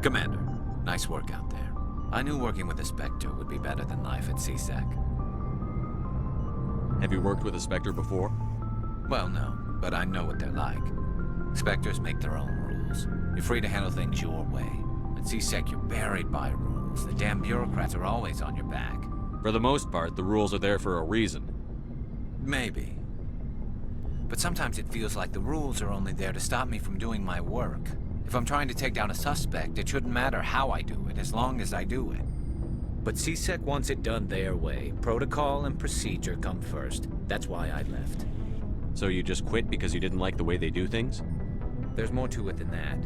Commander, nice work out there. I knew working with a Spectre would be better than life at CSEC. Have you worked with a Spectre before? Well, no, but I know what they're like. Spectres make their own rules. You're free to handle things your way. At CSEC, you're buried by rules. The damn bureaucrats are always on your back. For the most part, the rules are there for a reason. Maybe. But sometimes it feels like the rules are only there to stop me from doing my work. If I'm trying to take down a suspect, it shouldn't matter how I do it, as long as I do it. But CSEC wants it done their way. Protocol and procedure come first. That's why I left. So you just quit because you didn't like the way they do things? There's more to it than that.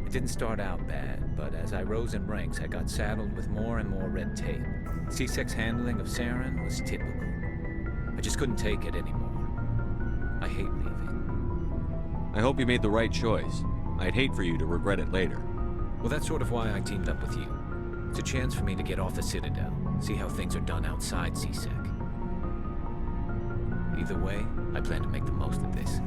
It didn't start out bad, but as I rose in ranks, I got saddled with more and more red tape. CSEC's handling of Saren was typical. I just couldn't take it anymore. I hate leaving. I hope you made the right choice. I'd hate for you to regret it later. Well, that's sort of why I teamed up with you. It's a chance for me to get off the Citadel, see how things are done outside CSEC. Either way, I plan to make the most of this.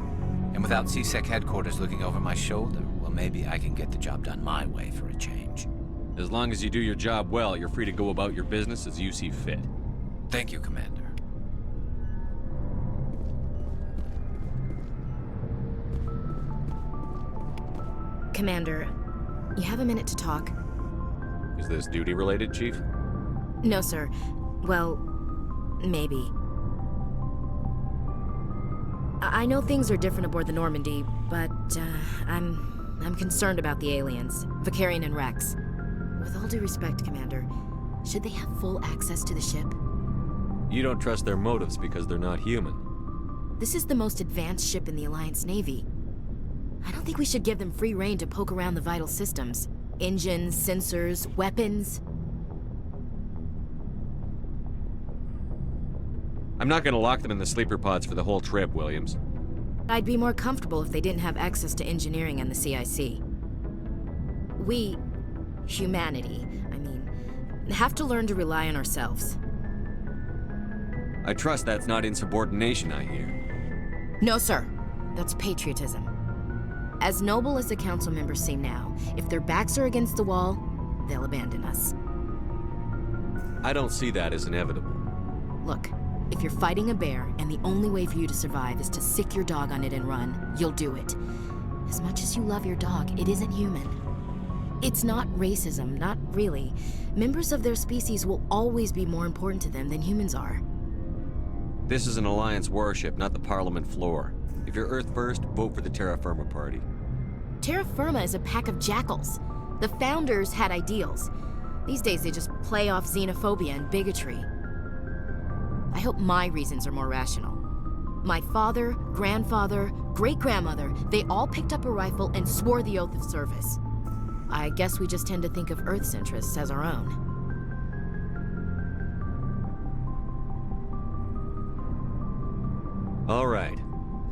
And without CSEC headquarters looking over my shoulder, well, maybe I can get the job done my way for a change. As long as you do your job well, you're free to go about your business as you see fit. Thank you, Commander. Commander, you have a minute to talk? Is this duty-related, Chief? No, sir. Well, maybe. I know things are different aboard the Normandy, but I'm concerned about the aliens, Vicarian and Rex. With all due respect, Commander, should they have full access to the ship? You don't trust their motives because they're not human. This is the most advanced ship in the Alliance Navy. I don't think we should give them free rein to poke around the vital systems. Engines, sensors, weapons. I'm not gonna lock them in the sleeper pods for the whole trip, Williams. I'd be more comfortable if they didn't have access to engineering and the CIC. We, humanity, have to learn to rely on ourselves. I trust that's not insubordination, I hear. No, sir. That's patriotism. As noble as the council members seem now, if their backs are against the wall, they'll abandon us. I don't see that as inevitable. Look, if you're fighting a bear and the only way for you to survive is to sick your dog on it and run, you'll do it. As much as you love your dog, it isn't human. It's not racism, not really. Members of their species will always be more important to them than humans are. This is an Alliance warship, not the Parliament floor. If you're Earth first, vote for the Terra Firma Party. Terra Firma is a pack of jackals. The founders had ideals. These days they just play off xenophobia and bigotry. I hope my reasons are more rational. My father, grandfather, great-grandmother, they all picked up a rifle and swore the oath of service. I guess we just tend to think of Earth's interests as our own. All right.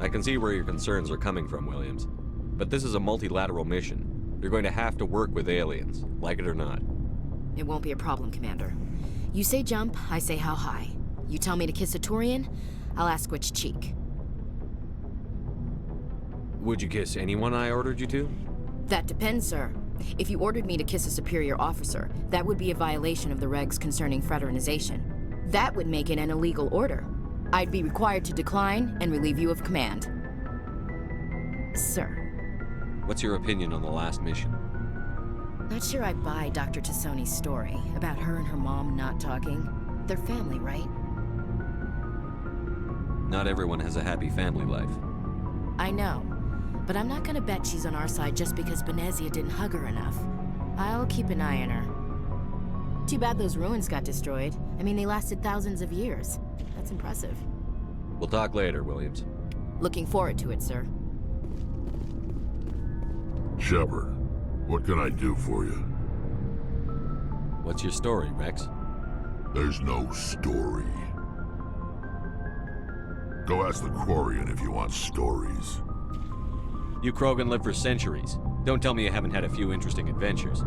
I can see where your concerns are coming from, Williams. But this is a multilateral mission. You're going to have to work with aliens, like it or not. It won't be a problem, Commander. You say jump, I say how high. You tell me to kiss a Turian, I'll ask which cheek. Would you kiss anyone I ordered you to? That depends, sir. If you ordered me to kiss a superior officer, that would be a violation of the regs concerning fraternization. That would make it an illegal order. I'd be required to decline and relieve you of command. Sir. What's your opinion on the last mission? Not sure I buy Dr. Tassoni's story about her and her mom not talking. They're family, right? Not everyone has a happy family life. I know, but I'm not gonna bet she's on our side just because Benezia didn't hug her enough. I'll keep an eye on her. Too bad those ruins got destroyed. I mean, they lasted thousands of years. That's impressive. We'll talk later, Williams. Looking forward to it, sir. Shepard, what can I do for you? What's your story, Rex? There's no story. Go ask the Quarian if you want stories. You Krogan lived for centuries. Don't tell me you haven't had a few interesting adventures.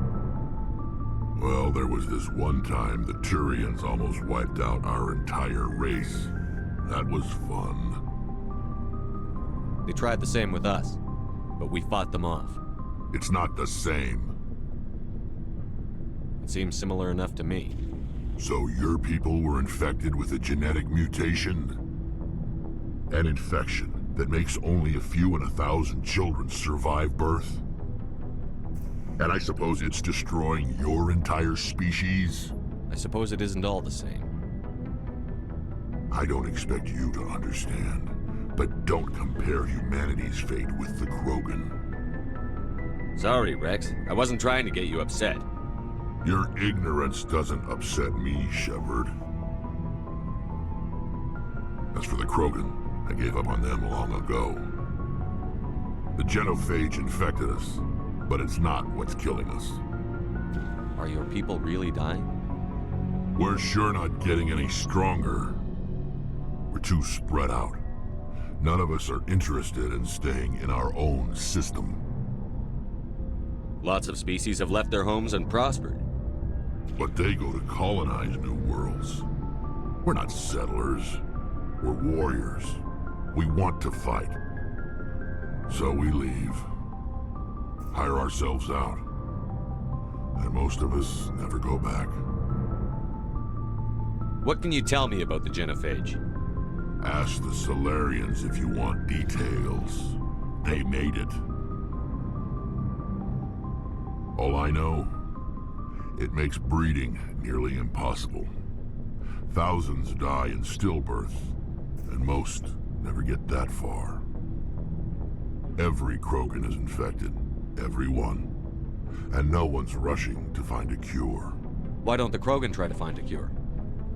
Well, there was this one time the Turians almost wiped out our entire race. That was fun. They tried the same with us, but we fought them off. It's not the same. It seems similar enough to me. So your people were infected with a genetic mutation? An infection that makes only a few in 1,000 children survive birth? And I suppose it's destroying your entire species? I suppose it isn't all the same. I don't expect you to understand, but don't compare humanity's fate with the Krogan. Sorry, Rex. I wasn't trying to get you upset. Your ignorance doesn't upset me, Shepard. As for the Krogan, I gave up on them long ago. The genophage infected us, but it's not what's killing us. Are your people really dying? We're sure not getting any stronger. We're too spread out. None of us are interested in staying in our own system. Lots of species have left their homes and prospered. But they go to colonize new worlds. We're not settlers. We're warriors. We want to fight. So we leave. Hire ourselves out. And most of us never go back. What can you tell me about the genophage? Ask the Solarians if you want details. They made it. All I know, it makes breeding nearly impossible. Thousands die in stillbirth, and most never get that far. Every Krogan is infected. Every one. And no one's rushing to find a cure. Why don't the Krogan try to find a cure?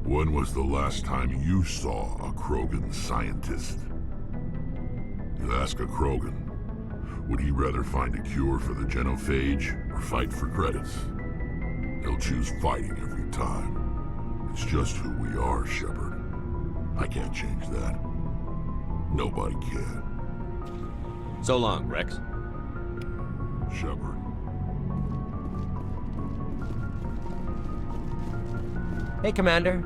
When was the last time you saw a Krogan scientist? You ask a Krogan, would he rather find a cure for the genophage or fight for credits? He'll choose fighting every time. It's just who we are, Shepard. I can't change that. Nobody can. So long, Rex. Shepard. Hey, Commander.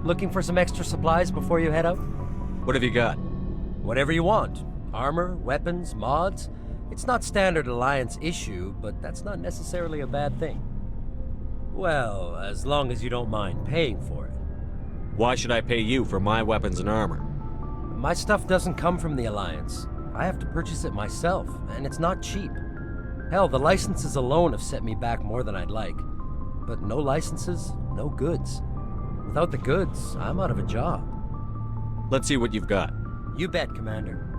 Looking for some extra supplies before you head out? What have you got? Whatever you want. Armor, weapons, mods. It's not standard Alliance issue, but that's not necessarily a bad thing. Well, as long as you don't mind paying for it. Why should I pay you for my weapons and armor? My stuff doesn't come from the Alliance. I have to purchase it myself, and it's not cheap. Hell, the licenses alone have set me back more than I'd like. But no licenses, no goods. Without the goods, I'm out of a job. Let's see what you've got. You bet, Commander.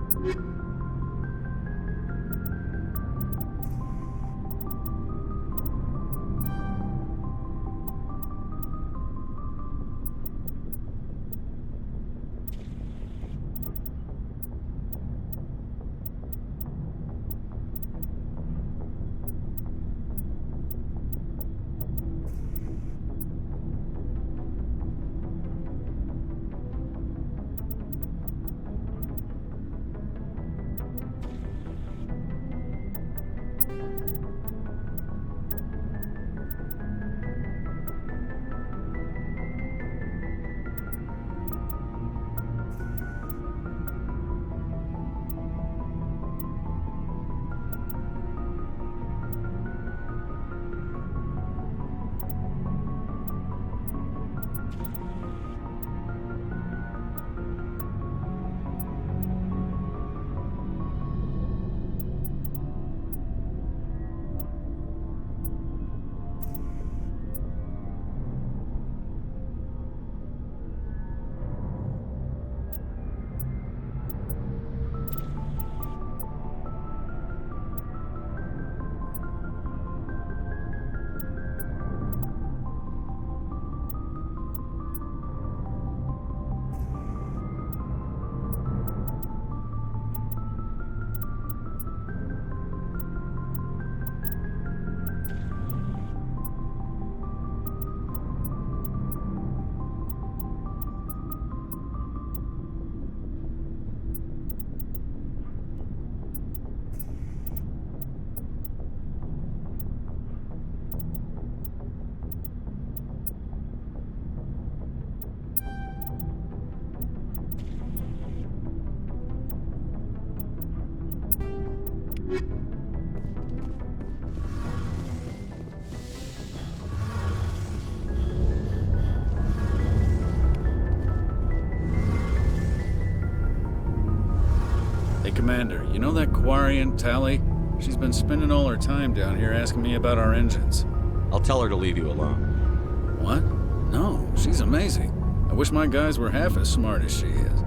Commander, you know that Quarian, Tally? She's been spending all her time down here asking me about our engines. I'll tell her to leave you alone. What? No, she's amazing. I wish my guys were half as smart as she is.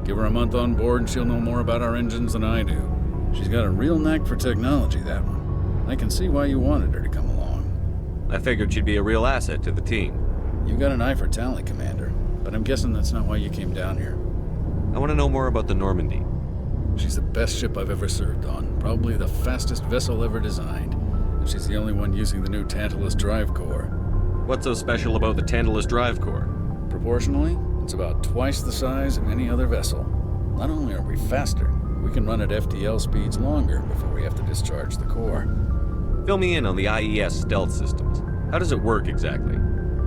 Give her a month on board and she'll know more about our engines than I do. She's got a real knack for technology, that one. I can see why you wanted her to come along. I figured she'd be a real asset to the team. You got an eye for talent, Commander, but I'm guessing that's not why you came down here. I want to know more about the Normandy. She's the best ship I've ever served on, probably the fastest vessel ever designed, and she's the only one using the new Tantalus drive core. What's so special about the Tantalus drive core? Proportionally, it's about twice the size of any other vessel. Not only are we faster, we can run at FTL speeds longer before we have to discharge the core. Fill me in on the IES stealth systems. How does it work exactly?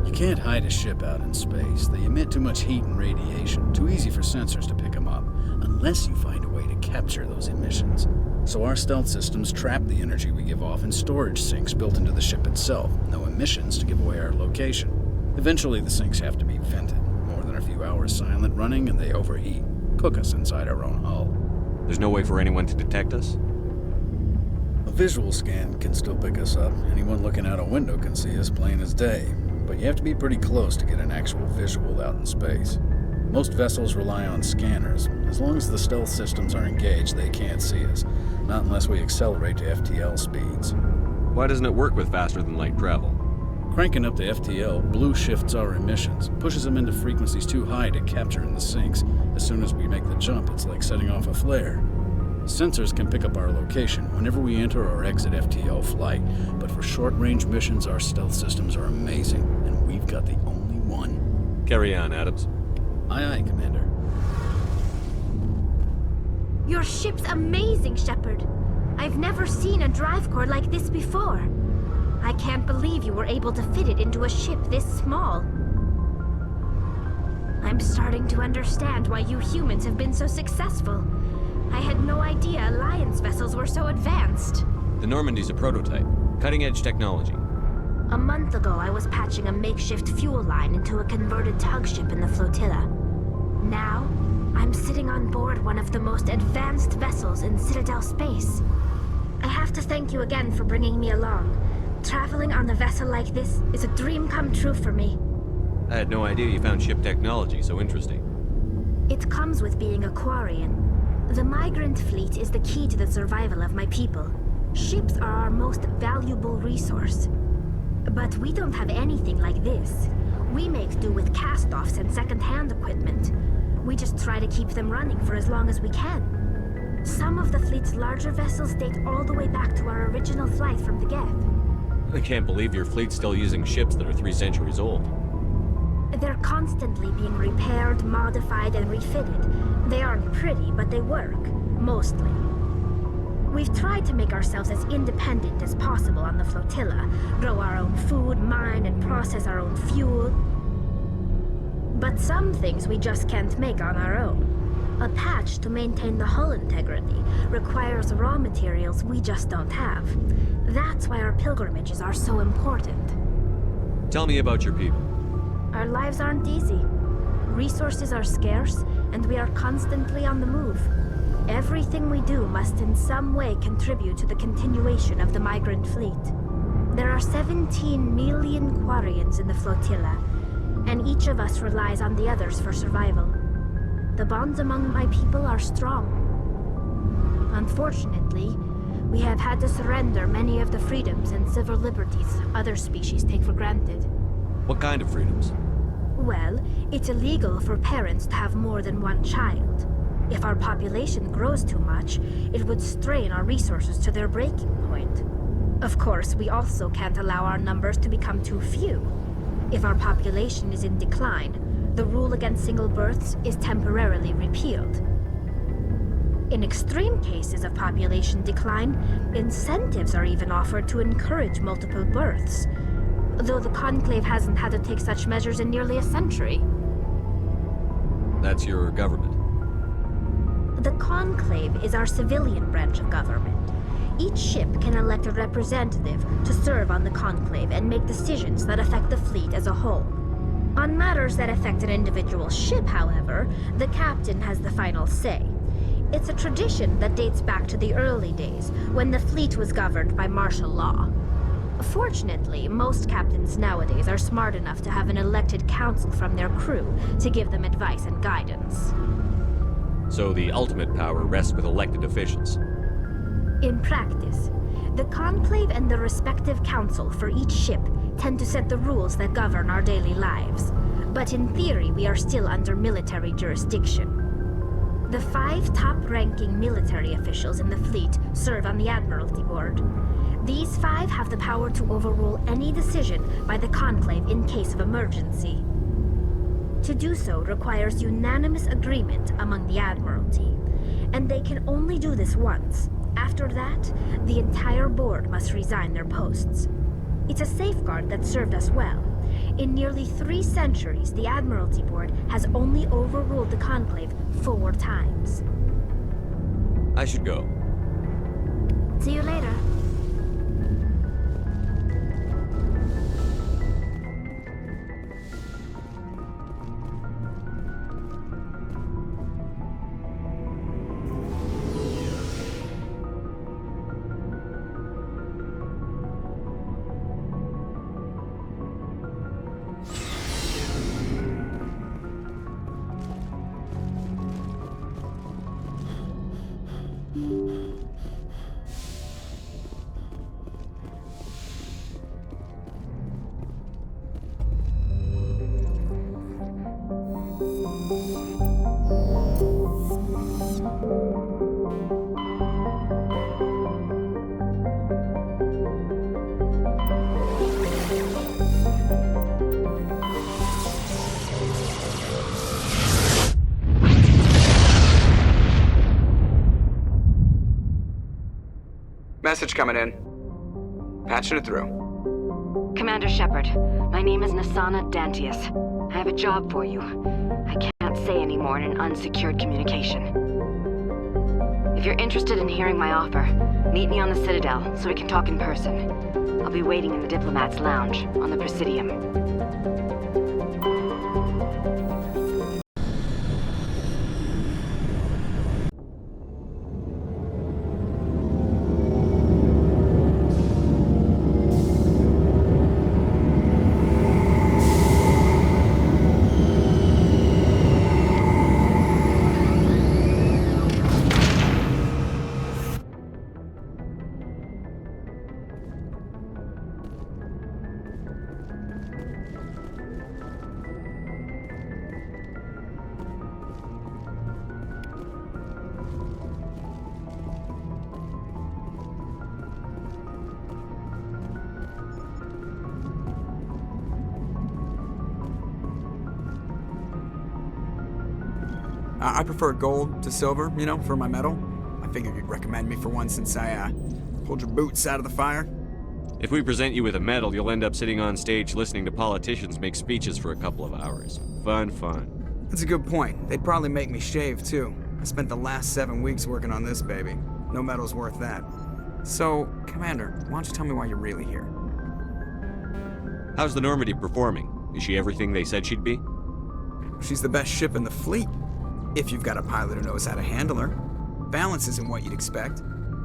You can't hide a ship out in space. They emit too much heat and radiation, too easy for sensors to pick them up, unless you find a way to capture those emissions. So our stealth systems trap the energy we give off in storage sinks built into the ship itself. No emissions to give away our location. Eventually the sinks have to be vented. More than a few hours silent running and they overheat. Cook us inside our own hull. There's no way for anyone to detect us? A visual scan can still pick us up. Anyone looking out a window can see us plain as day. But you have to be pretty close to get an actual visual out in space. Most vessels rely on scanners. As long as the stealth systems are engaged, they can't see us. Not unless we accelerate to FTL speeds. Why doesn't it work with faster-than-light travel? Cranking up to FTL blue shifts our emissions, pushes them into frequencies too high to capture in the sinks. As soon as we make the jump, it's like setting off a flare. Sensors can pick up our location whenever we enter or exit FTL flight, but for short-range missions, our stealth systems are amazing, and we've got the only one. Carry on, Adams. Aye, aye, Commander. Your ship's amazing, Shepard. I've never seen a drive core like this before. I can't believe you were able to fit it into a ship this small. I'm starting to understand why you humans have been so successful. I had no idea Alliance vessels were so advanced. The Normandy's a prototype. Cutting-edge technology. A month ago, I was patching a makeshift fuel line into a converted tug ship in the flotilla. Now, I'm sitting on board one of the most advanced vessels in Citadel space. I have to thank you again for bringing me along. Traveling on a vessel like this is a dream come true for me. I had no idea you found ship technology so interesting. It comes with being a Quarian. The migrant fleet is the key to the survival of my people. Ships are our most valuable resource. But we don't have anything like this. We make do with cast-offs and second-hand equipment. We just try to keep them running for as long as we can. Some of the fleet's larger vessels date all the way back to our original flight from the Geth. I can't believe your fleet's still using ships that are 3 centuries old. They're constantly being repaired, modified, and refitted. They aren't pretty, but they work. Mostly. We've tried to make ourselves as independent as possible on the flotilla, grow our own food, mine, and process our own fuel. But some things we just can't make on our own. A patch to maintain the hull integrity requires raw materials we just don't have. That's why our pilgrimages are so important. Tell me about your people. Our lives aren't easy. Resources are scarce, and we are constantly on the move. Everything we do must in some way contribute to the continuation of the migrant fleet. There are 17 million Quarians in the flotilla, and each of us relies on the others for survival. The bonds among my people are strong. Unfortunately, we have had to surrender many of the freedoms and civil liberties other species take for granted. What kind of freedoms? Well, it's illegal for parents to have more than one child. If our population grows too much, it would strain our resources to their breaking point. Of course, we also can't allow our numbers to become too few. If our population is in decline, the rule against single births is temporarily repealed. In extreme cases of population decline, incentives are even offered to encourage multiple births, though the Conclave hasn't had to take such measures in nearly a century. That's your government. The Conclave is our civilian branch of government. Each ship can elect a representative to serve on the Conclave and make decisions that affect the fleet as a whole. On matters that affect an individual ship, however, the captain has the final say. It's a tradition that dates back to the early days, when the fleet was governed by martial law. Fortunately, most captains nowadays are smart enough to have an elected council from their crew to give them advice and guidance. So the ultimate power rests with elected officials. In practice, the Conclave and the respective council for each ship tend to set the rules that govern our daily lives. But in theory, we are still under military jurisdiction. The 5 top-ranking military officials in the fleet serve on the Admiralty Board. These 5 have the power to overrule any decision by the Conclave in case of emergency. To do so requires unanimous agreement among the Admiralty, and they can only do this once. After that, the entire board must resign their posts. It's a safeguard that served us well. In nearly 3 centuries, the Admiralty Board has only overruled the Conclave 4 times. I should go. See you later. Message coming in. Patching it through. Commander Shepard, my name is Nasana Dantius. I have a job for you. I can't say any more in an unsecured communication. If you're interested in hearing my offer, meet me on the Citadel so we can talk in person. I'll be waiting in the Diplomat's Lounge on the Presidium. I prefer gold to silver, you know, for my medal. I figured you'd recommend me for one since I, pulled your boots out of the fire. If we present you with a medal, you'll end up sitting on stage listening to politicians make speeches for a couple of hours. Fun, fun. That's a good point. They'd probably make me shave, too. I spent the last 7 weeks working on this baby. No medal's worth that. So, Commander, why don't you tell me why you're really here? How's the Normandy performing? Is she everything they said she'd be? She's the best ship in the fleet. If you've got a pilot who knows how to handle her. Balance isn't what you'd expect.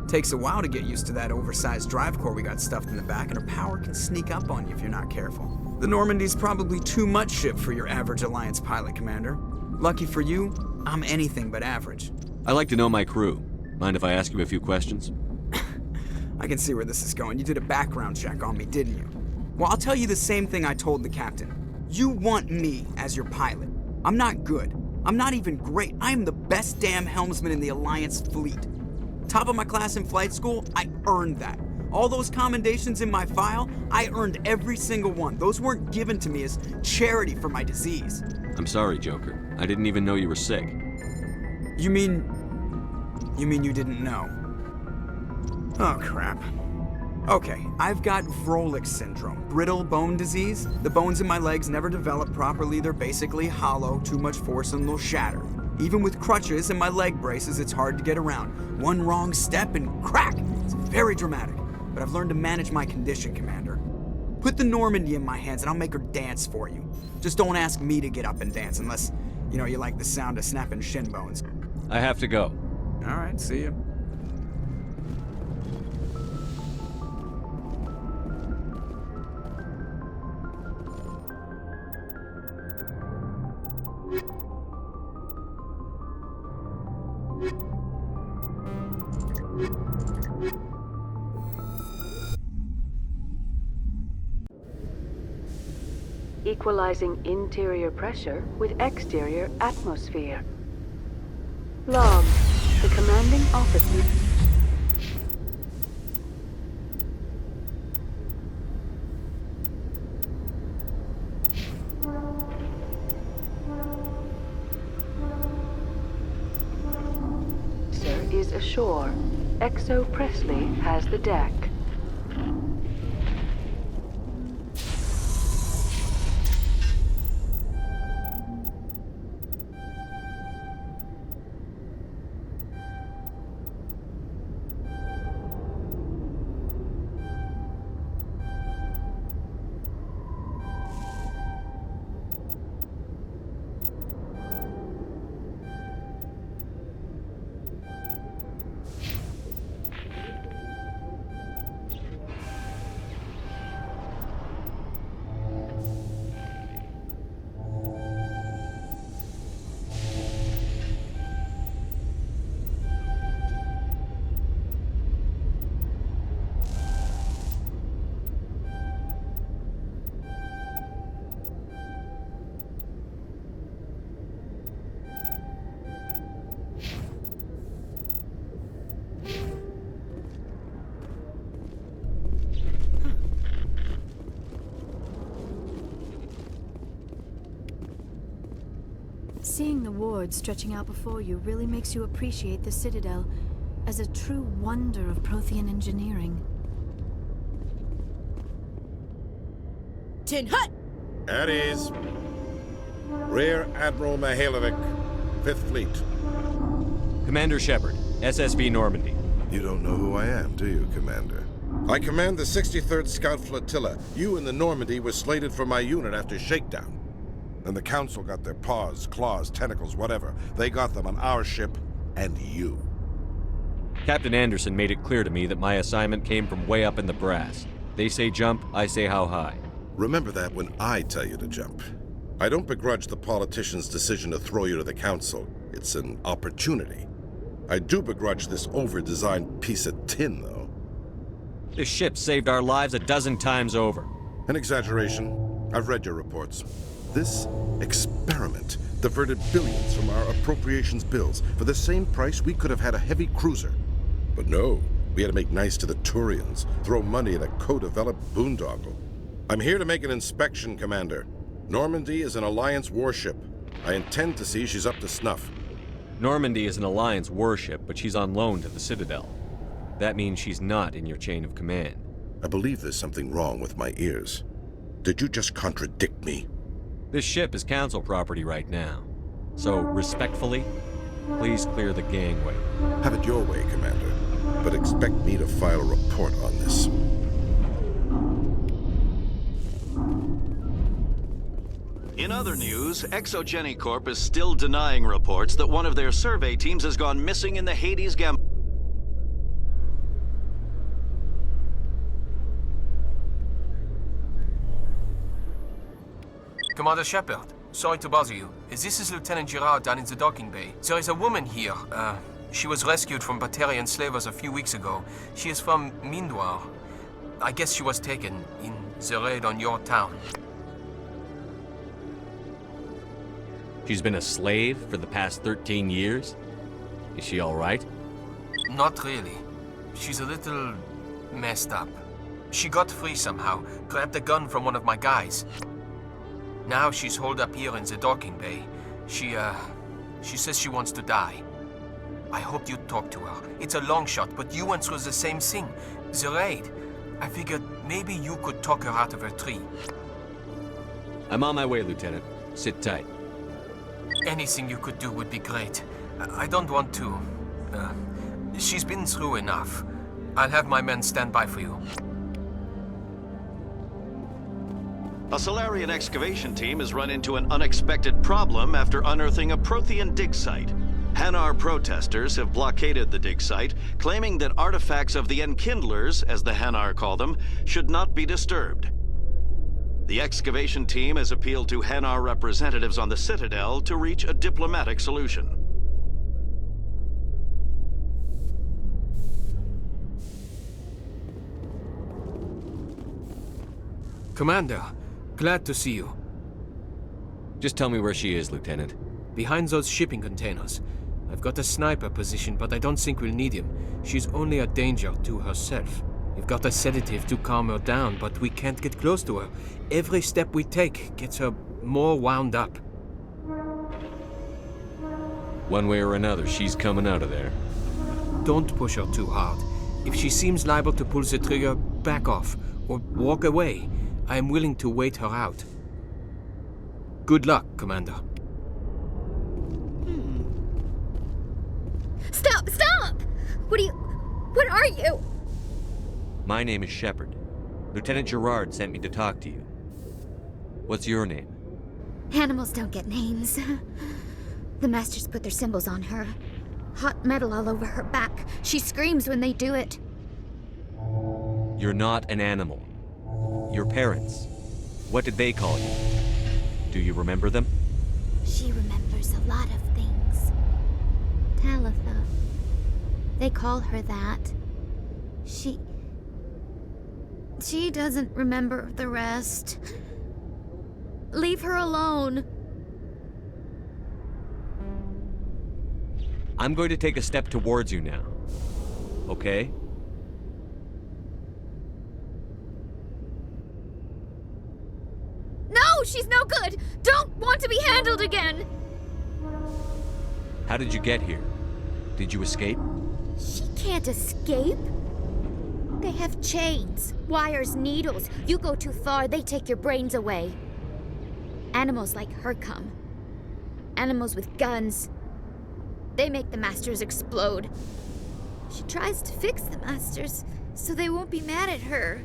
Takes a while to get used to that oversized drive core we got stuffed in the back, and her power can sneak up on you if you're not careful. The Normandy's probably too much ship for your average Alliance pilot, Commander. Lucky for you, I'm anything but average. I like to know my crew. Mind if I ask you a few questions? I can see where this is going. You did a background check on me, didn't you? Well, I'll tell you the same thing I told the captain. You want me as your pilot. I'm not good. I'm not even great. I am the best damn helmsman in the Alliance fleet. Top of my class in flight school, I earned that. All those commendations in my file, I earned every single one. Those weren't given to me as charity for my disease. I'm sorry, Joker. I didn't even know you were sick. You mean you didn't know? Oh, crap. Okay, I've got Vrolik syndrome, brittle bone disease. The bones in my legs never develop properly. They're basically hollow, too much force and they'll shatter. Even with crutches and my leg braces, it's hard to get around. One wrong step and crack! It's very dramatic. But I've learned to manage my condition, Commander. Put the Normandy in my hands and I'll make her dance for you. Just don't ask me to get up and dance unless, you like the sound of snapping shin bones. I have to go. All right, see you. Equalizing interior pressure with exterior atmosphere. Log, the commanding officer. Sir is ashore. Exo Presley has the deck. Seeing the wards stretching out before you really makes you appreciate the Citadel as a true wonder of Prothean engineering. Tin Hut! At ease. Rear Admiral Mihailovic, 5th Fleet. Commander Shepard, SSV Normandy. You don't know who I am, do you, Commander? I command the 63rd Scout Flotilla. You and the Normandy were slated for my unit after shakedown. And the Council got their paws, claws, tentacles, whatever. They got them on our ship, and you. Captain Anderson made it clear to me that my assignment came from way up in the brass. They say jump, I say how high. Remember that when I tell you to jump. I don't begrudge the politician's decision to throw you to the Council. It's an opportunity. I do begrudge this over-designed piece of tin, though. This ship saved our lives a dozen times over. An exaggeration. I've read your reports. This experiment diverted billions from our appropriations bills. For the same price, we could have had a heavy cruiser. But no, we had to make nice to the Turians, throw money at a co-developed boondoggle. I'm here to make an inspection, Commander. Normandy is an Alliance warship. I intend to see she's up to snuff. Normandy is an Alliance warship, but she's on loan to the Citadel. That means she's not in your chain of command. I believe there's something wrong with my ears. Did you just contradict me? This ship is Council property right now. So, respectfully, please clear the gangway. Have it your way, Commander. But expect me to file a report on this. In other news, Exogeny Corp is still denying reports that one of their survey teams has gone missing in the Hades Gam. Commander Shepard, sorry to bother you. This is Lieutenant Girard down in the docking bay. There is a woman here. She was rescued from Batarian slavers a few weeks ago. She is from Mindoir. I guess she was taken in the raid on your town. She's been a slave for the past 13 years? Is she all right? Not really. She's a little messed up. She got free somehow, grabbed a gun from one of my guys. Now she's holed up here in the docking bay. She says she wants to die. I hoped you'd talk to her. It's a long shot, but you went through the same thing. The raid. I figured maybe you could talk her out of her tree. I'm on my way, Lieutenant. Sit tight. Anything you could do would be great. I don't want to. She's been through enough. I'll have my men stand by for you. A Solarian excavation team has run into an unexpected problem after unearthing a Prothean dig site. Hanar protesters have blockaded the dig site, claiming that artifacts of the Enkindlers, as the Hanar call them, should not be disturbed. The excavation team has appealed to Hanar representatives on the Citadel to reach a diplomatic solution. Commander, glad to see you. Just tell me where she is, Lieutenant. Behind those shipping containers. I've got a sniper position, but I don't think we'll need him. She's only a danger to herself. We've got a sedative to calm her down, but we can't get close to her. Every step we take gets her more wound up. One way or another, she's coming out of there. Don't push her too hard. If she seems liable to pull the trigger, back off, or walk away. I am willing to wait her out. Good luck, Commander. Stop! Stop! What are you? My name is Shepard. Lieutenant Gerard sent me to talk to you. What's your name? Animals don't get names. The Masters put their symbols on her. Hot metal all over her back. She screams when they do it. You're not an animal. Your parents. What did they call you? Do you remember them? She remembers a lot of things. Talitha. They call her that. She doesn't remember the rest. Leave her alone. I'm going to take a step towards you now. Okay? No, she's no good. Don't want to be handled again. How did you get here? Did you escape? She can't escape. They have chains, wires, needles. You go too far, they take your brains away. Animals like her come. Animals with guns. They make the Masters explode. She tries to fix the Masters so they won't be mad at her.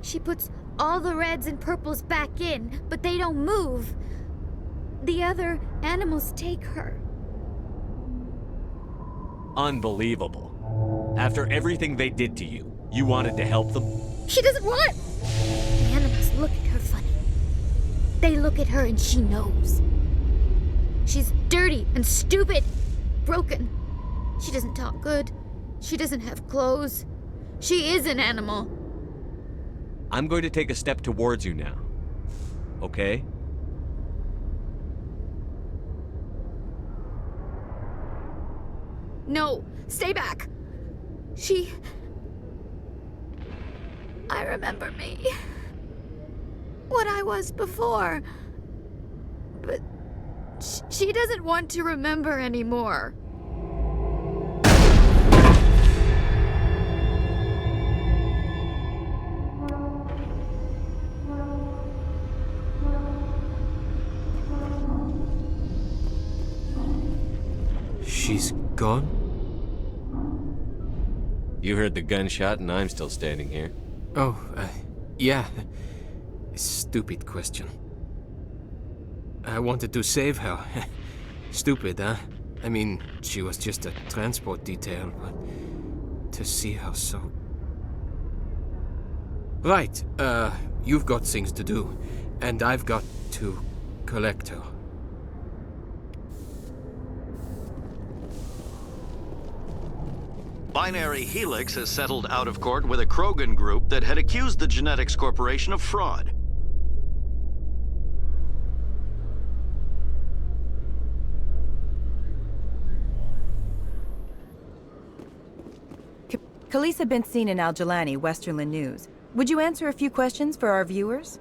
She puts all the reds and purples back in, but they don't move. The other animals take her. Unbelievable. After everything they did to you, you wanted to help them? She doesn't want... The animals look at her funny. They look at her and she knows. She's dirty and stupid, broken. She doesn't talk good. She doesn't have clothes. She is an animal. I'm going to take a step towards you now. Okay? No, stay back. I remember me. What I was before. But she doesn't want to remember anymore. She's gone? You heard the gunshot and I'm still standing here. Oh, yeah. Stupid question. I wanted to save her. Stupid, huh? I mean, she was just a transport detail, but to see her so... Right, you've got things to do, and I've got to collect her. Binary Helix has settled out of court with a Krogan group that had accused the Genetics Corporation of fraud. Khaleesa been seen in Al-Jalani, Westerland News. Would you answer a few questions for our viewers?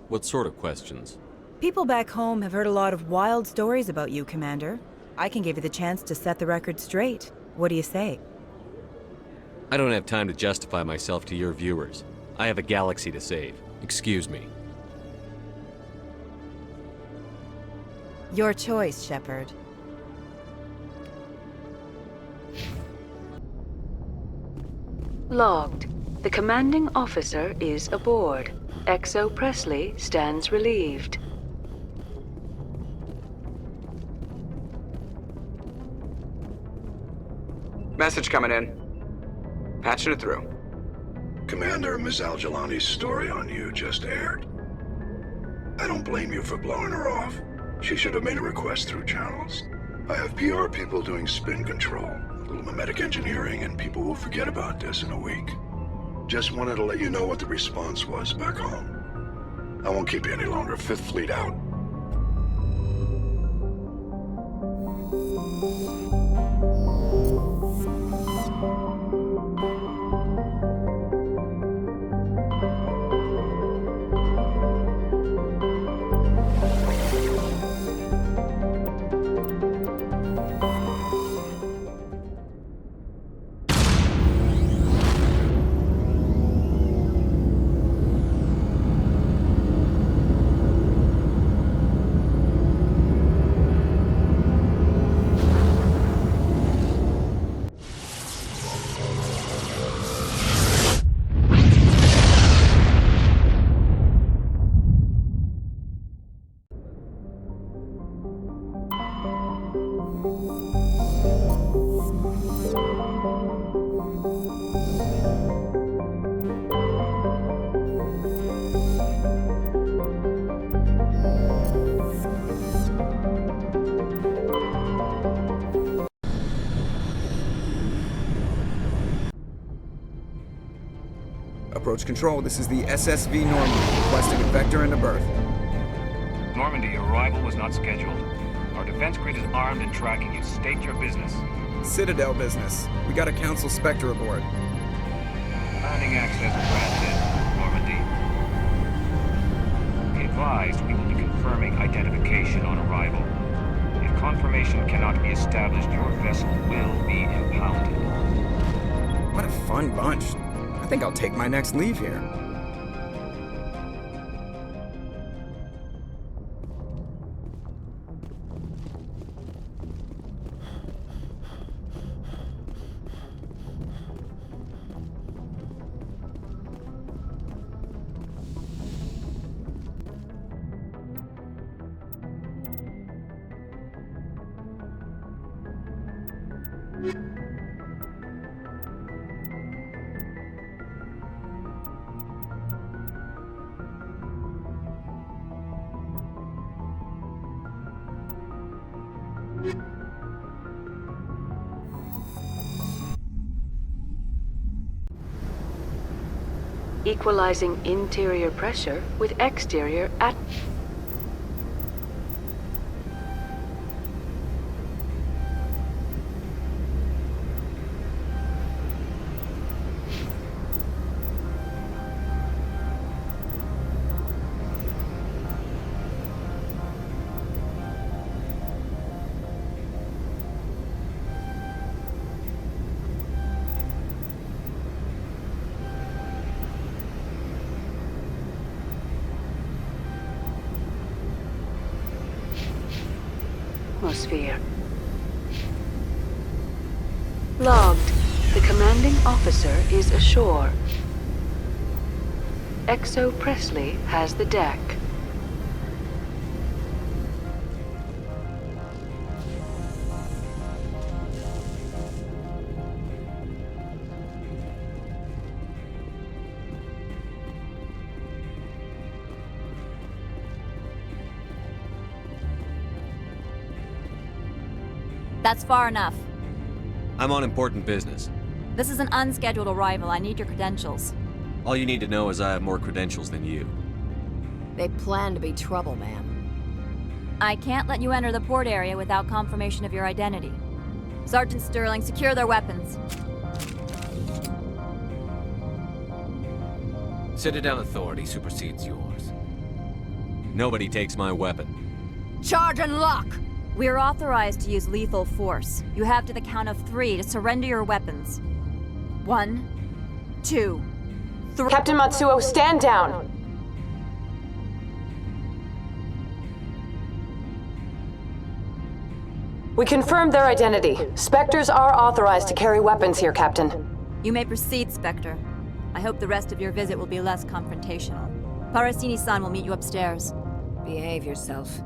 What sort of questions? People back home have heard a lot of wild stories about you, Commander. I can give you the chance to set the record straight. What do you say? I don't have time to justify myself to your viewers. I have a galaxy to save. Excuse me. Your choice, Shepard. Logged. The commanding officer is aboard. XO Presley stands relieved. Message coming in. Patching it through. Commander, Ms. Al-Jalani's story on you just aired. I don't blame you for blowing her off. She should have made a request through channels. I have PR people doing spin control, a little mimetic engineering, and people will forget about this in a week. Just wanted to let you know what the response was back home. I won't keep you any longer. Fifth Fleet out. Approach control, this is the SSV Normandy, requesting a vector and a berth. Normandy, your arrival was not scheduled. Our defense grid is armed and tracking you. State your business. Citadel business. We got a Council Spectre aboard. Landing access granted, Normandy. Be advised, we will be confirming identification on arrival. If confirmation cannot be established, your vessel will be impounded. What a fun bunch. I think I'll take my next leave here. Equalizing interior pressure with exterior at... atmosphere. Logged. The commanding officer is ashore. XO Presley has the deck. That's far enough. I'm on important business. This is an unscheduled arrival. I need your credentials. All you need to know is I have more credentials than you. They plan to be trouble, ma'am. I can't let you enter the port area without confirmation of your identity. Sergeant Sterling, secure their weapons. Citadel authority supersedes yours. Nobody takes my weapon. Charge and lock! We're authorized to use lethal force. You have to the count of 3 to surrender your weapons. 1, 2, 3. Captain Matsuo, stand down! We confirmed their identity. Spectres are authorized to carry weapons here, Captain. You may proceed, Spectre. I hope the rest of your visit will be less confrontational. Parasini-san will meet you upstairs. Behave yourself.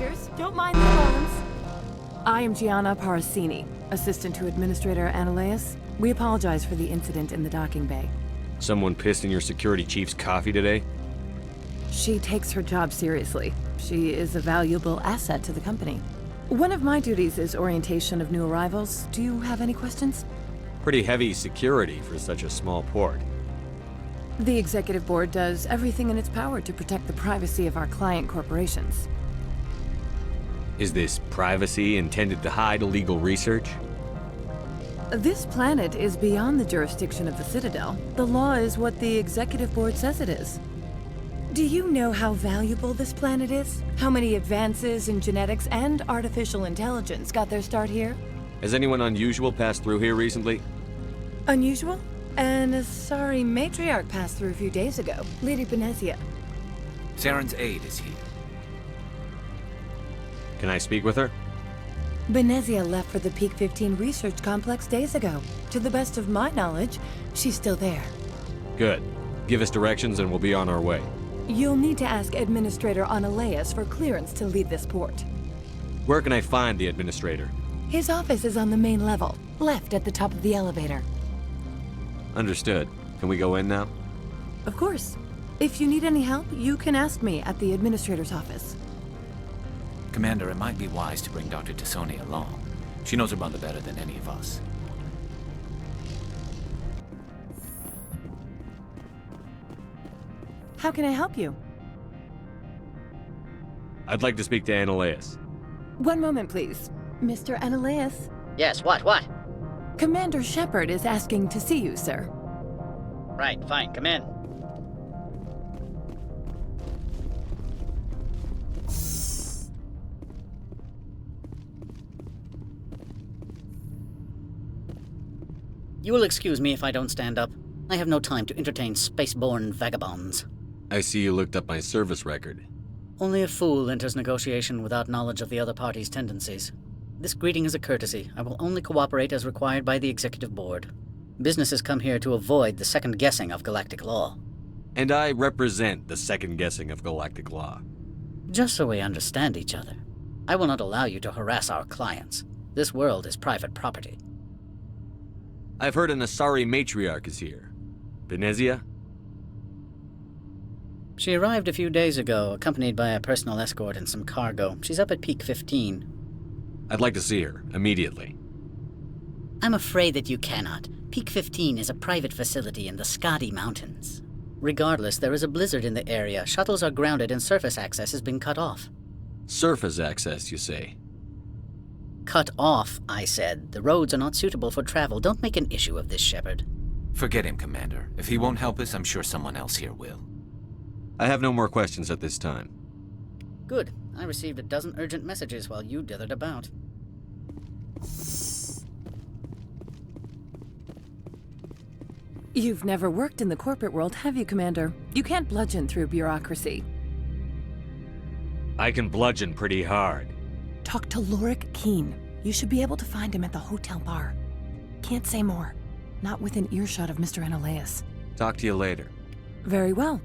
passengers. Don't mind the alarms. I am Gianna Parasini, assistant to Administrator Analeas. We apologize for the incident in the docking bay. Someone pissed in your security chief's coffee today? She takes her job seriously. She is a valuable asset to the company. One of my duties is orientation of new arrivals. Do you have any questions? Pretty heavy security for such a small port. The Executive Board does everything in its power to protect the privacy of our client corporations. Is this privacy intended to hide illegal research? This planet is beyond the jurisdiction of the Citadel. The law is what the Executive Board says it is. Do you know how valuable this planet is? How many advances in genetics and artificial intelligence got their start here? Has anyone unusual passed through here recently? Unusual? An Asari matriarch passed through a few days ago. Lady Benezia. Saren's aide is here. Can I speak with her? Benezia left for the Peak 15 research complex days ago. To the best of my knowledge, she's still there. Good. Give us directions and we'll be on our way. You'll need to ask Administrator Analeas for clearance to leave this port. Where can I find the Administrator? His office is on the main level, left at the top of the elevator. Understood. Can we go in now? Of course. If you need any help, you can ask me at the Administrator's office. Commander, it might be wise to bring Dr. Tassoni along. She knows her mother better than any of us. How can I help you? I'd like to speak to Analeas. One moment, please. Mr. Analeas? Yes, what? Commander Shepard is asking to see you, sir. Right, fine, come in. You will excuse me if I don't stand up. I have no time to entertain spaceborne vagabonds. I see you looked up my service record. Only a fool enters negotiation without knowledge of the other party's tendencies. This greeting is a courtesy. I will only cooperate as required by the Executive Board. Businesses come here to avoid the second guessing of galactic law. And I represent the second guessing of galactic law. Just so we understand each other, I will not allow you to harass our clients. This world is private property. I've heard an Asari matriarch is here. Benezia? She arrived a few days ago, accompanied by a personal escort and some cargo. She's up at Peak 15. I'd like to see her, immediately. I'm afraid that you cannot. Peak 15 is a private facility in the Skadi Mountains. Regardless, there is a blizzard in the area. Shuttles are grounded and surface access has been cut off. Surface access, you say? Cut off, I said. The roads are not suitable for travel. Don't make an issue of this, Shepard. Forget him, Commander. If he won't help us, I'm sure someone else here will. I have no more questions at this time. Good. I received a dozen urgent messages while you dithered about. You've never worked in the corporate world, have you, Commander? You can't bludgeon through bureaucracy. I can bludgeon pretty hard. Talk to Lorik Keene. You should be able to find him at the hotel bar. Can't say more. Not within earshot of Mr. Analeas. Talk to you later. Very well.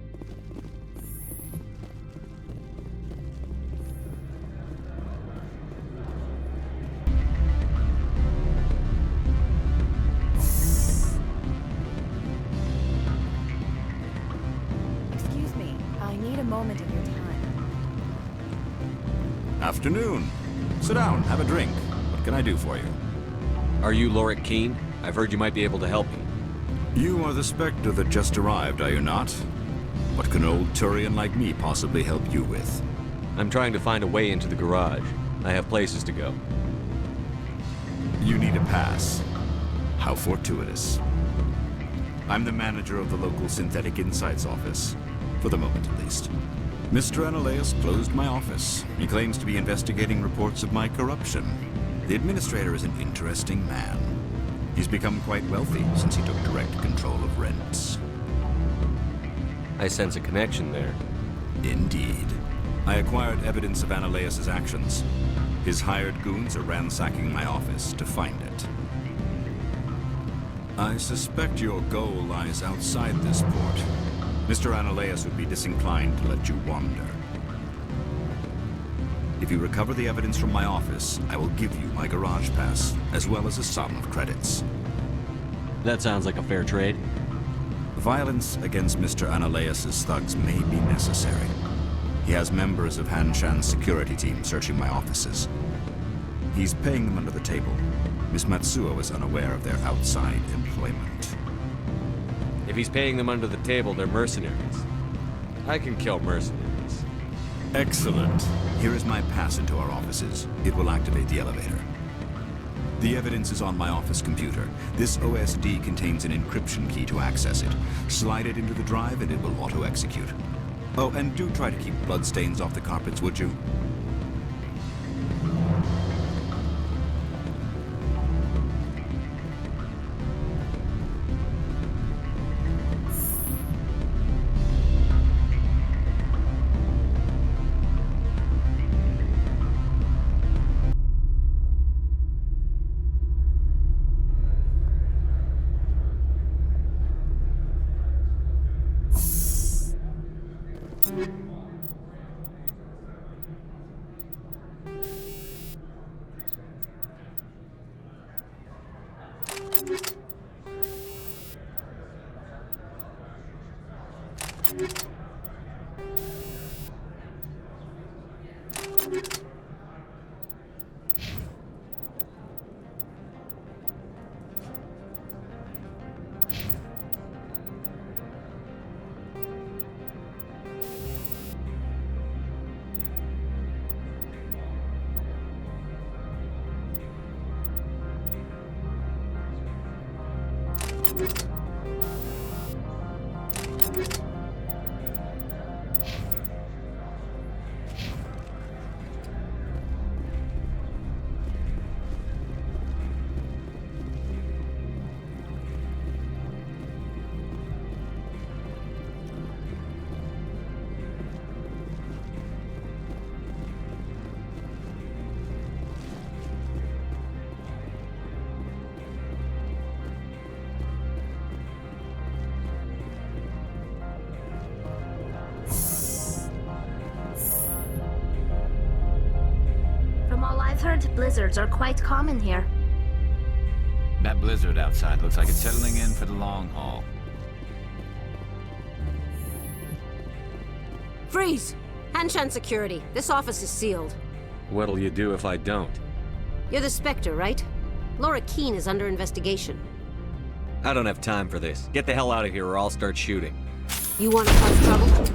Excuse me, I need a moment of your time. Afternoon. Sit down, have a drink. What can I do for you? Are you Lorik Keene? I've heard you might be able to help me. You are the Spectre that just arrived, are you not? What can old Turian like me possibly help you with? I'm trying to find a way into the garage. I have places to go. You need a pass. How fortuitous. I'm the manager of the local Synthetic Insights office. For the moment, at least. Mr. Analeas closed my office. He claims to be investigating reports of my corruption. The administrator is an interesting man. He's become quite wealthy since he took direct control of rents. I sense a connection there. Indeed. I acquired evidence of Analeas' actions. His hired goons are ransacking my office to find it. I suspect your goal lies outside this port. Mr. Analeas would be disinclined to let you wander. If you recover the evidence from my office, I will give you my garage pass, as well as a sum of credits. That sounds like a fair trade. Violence against Mr. Analeas' thugs may be necessary. He has members of Han Shan's security team searching my offices. He's paying them under the table. Miss Matsuo is unaware of their outside employment. If he's paying them under the table, they're mercenaries. I can kill mercenaries. Excellent. Here is my pass into our offices. It will activate the elevator. The evidence is on my office computer. This OSD contains an encryption key to access it. Slide it into the drive and it will auto-execute. Oh, and do try to keep bloodstains off the carpets, would you? From all I've heard, blizzards are quite common here. That blizzard outside looks like it's settling in for the long haul. Freeze! Hanshan Security. This office is sealed. What'll you do if I don't? You're the Spectre, right? Laura Keene is under investigation. I don't have time for this. Get the hell out of here or I'll start shooting. You want to cause trouble?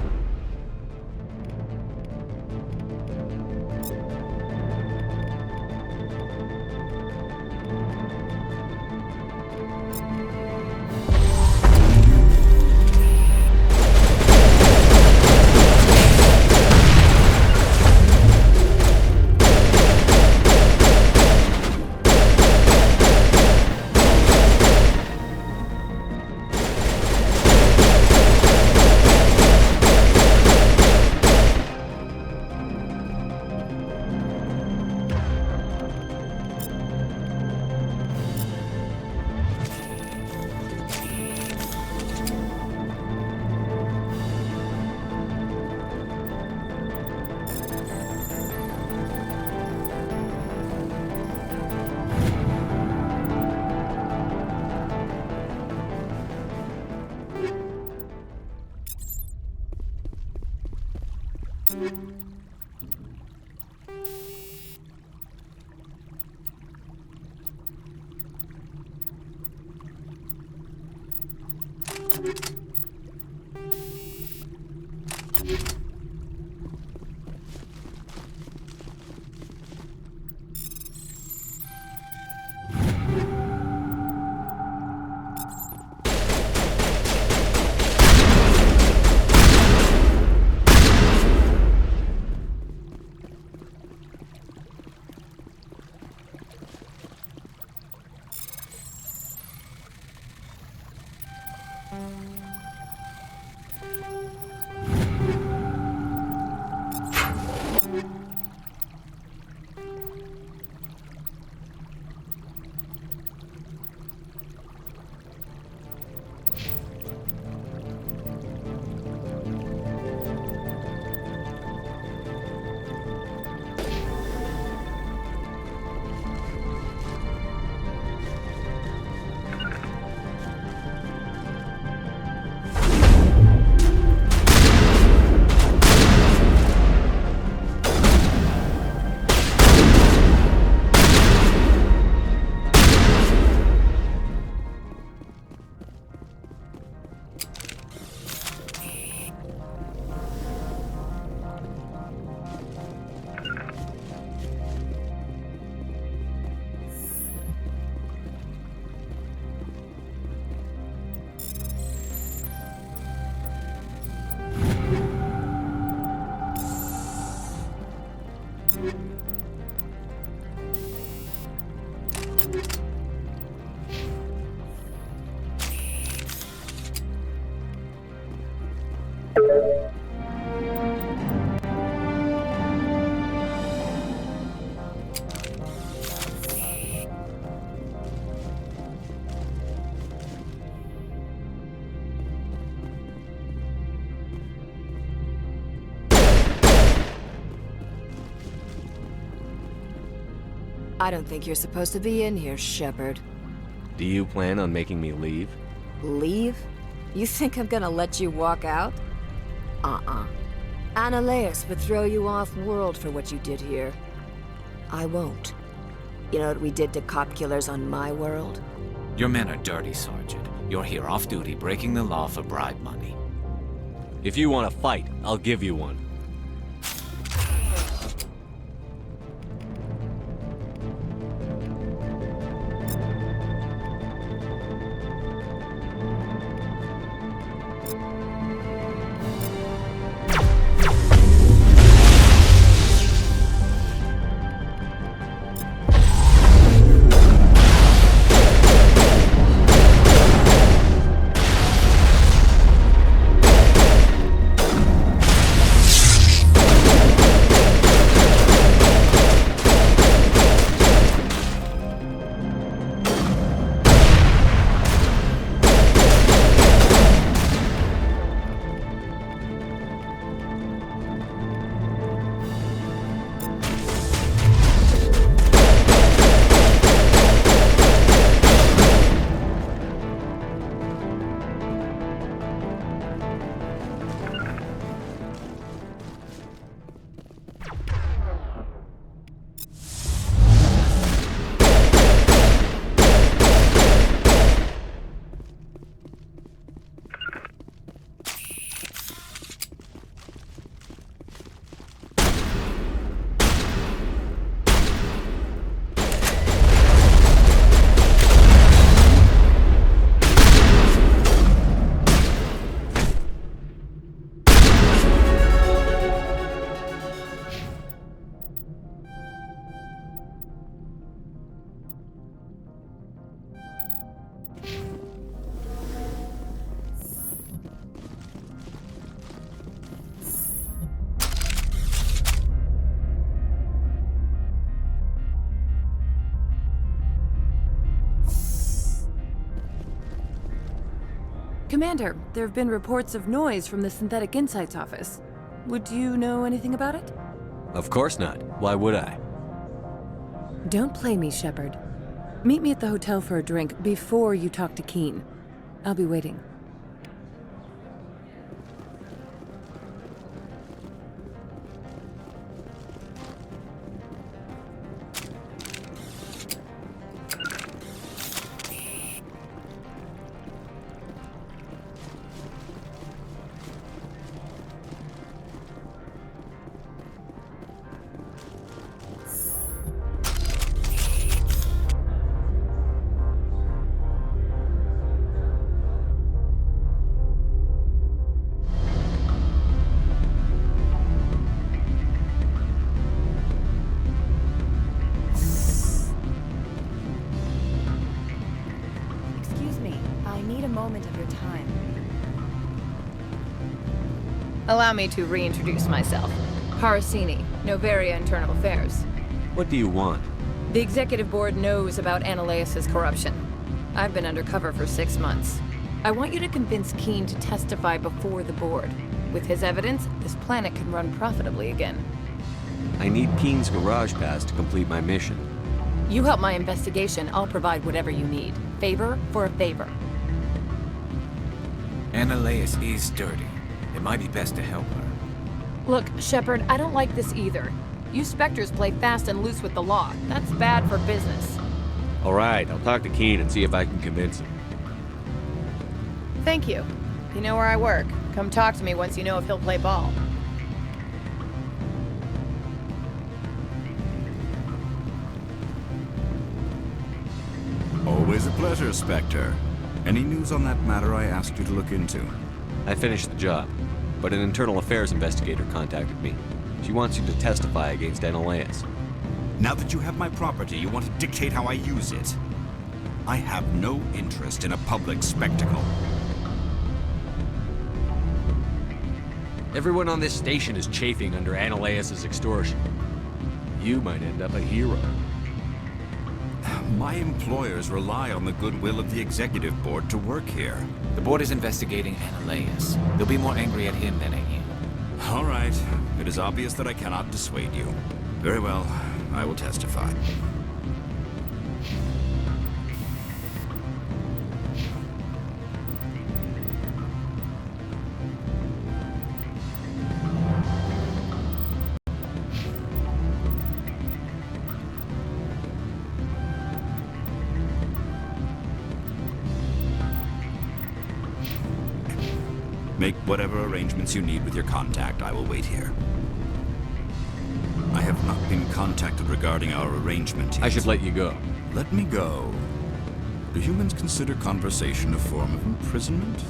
I don't think you're supposed to be in here, Shepard. Do you plan on making me leave? Leave? You think I'm gonna let you walk out? Annaleus would throw you off-world for what you did here. I won't. You know what we did to cop killers on my world? Your men are dirty, Sergeant. You're here off-duty, breaking the law for bribe money. If you want to fight, I'll give you one. Commander, there have been reports of noise from the Synthetic Insights office. Would you know anything about it? Of course not. Why would I? Don't play me, Shepard. Meet me at the hotel for a drink before you talk to Keen. I'll be waiting. Allow me to reintroduce myself. Parasini, Noveria Internal Affairs. What do you want? The Executive Board knows about Annaleus' corruption. I've been undercover for 6 months. I want you to convince Keen to testify before the Board. With his evidence, this planet can run profitably again. I need Keen's garage pass to complete my mission. You help my investigation, I'll provide whatever you need. Favor for a favor. Annaleus is dirty. It might be best to help her. Look, Shepard, I don't like this either. You Spectres play fast and loose with the law. That's bad for business. All right, I'll talk to Keen and see if I can convince him. Thank you. You know where I work. Come talk to me once you know if he'll play ball. Always a pleasure, Spectre. Any news on that matter I asked you to look into? I finished the job, but an internal affairs investigator contacted me. She wants you to testify against Annaleus. Now that you have my property, you want to dictate how I use it. I have no interest in a public spectacle. Everyone on this station is chafing under Annaleus' extortion. You might end up a hero. My employers rely on the goodwill of the Executive Board to work here. The Board is investigating Annaleus. They'll be more angry at him than at you. All right. It is obvious that I cannot dissuade you. Very well. I will testify. Make whatever arrangements you need with your contact. I will wait here. I have not been contacted regarding our arrangement yet. I should let you go. Let me go. Do humans consider conversation a form of imprisonment?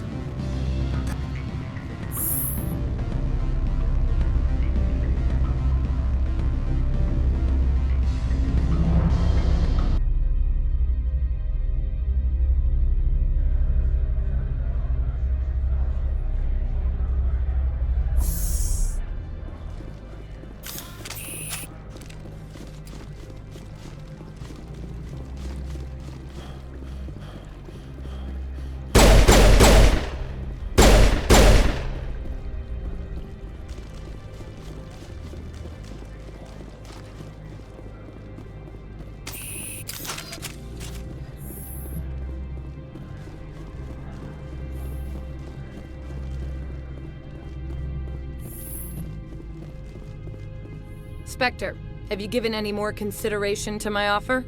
Spectre, have you given any more consideration to my offer?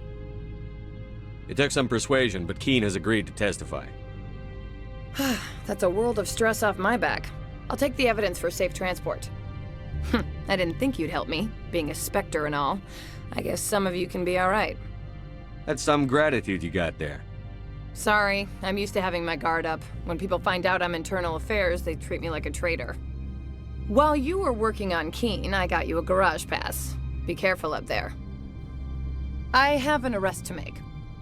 It took some persuasion, but Keen has agreed to testify. That's a world of stress off my back. I'll take the evidence for safe transport. I didn't think you'd help me, being a Spectre and all. I guess some of you can be alright. That's some gratitude you got there. Sorry, I'm used to having my guard up. When people find out I'm internal affairs, they treat me like a traitor. While you were working on Keen, I got you a garage pass. Be careful up there. I have an arrest to make.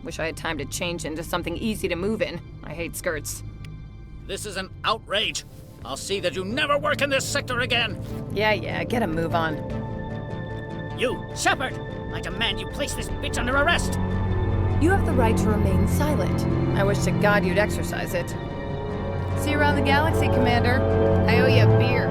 Wish I had time to change into something easy to move in. I hate skirts. This is an outrage. I'll see that you never work in this sector again. Yeah, get a move on. You, Shepard! I demand you place this bitch under arrest! You have the right to remain silent. I wish to God you'd exercise it. See you around the galaxy, Commander. I owe you a beer.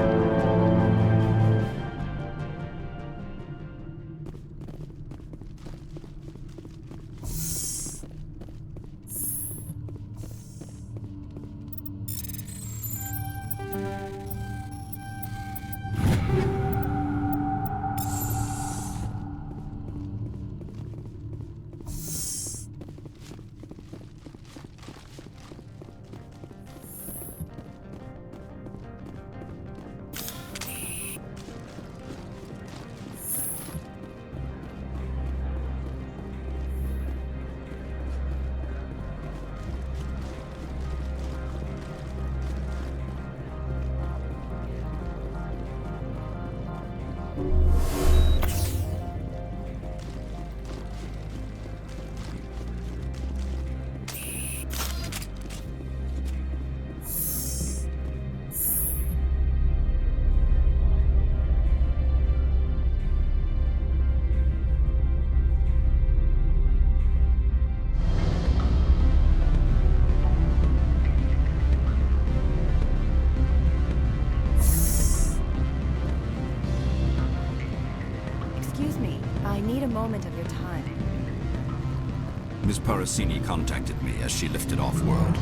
Moment of your time. Ms. Parasini contacted me as she lifted off-world.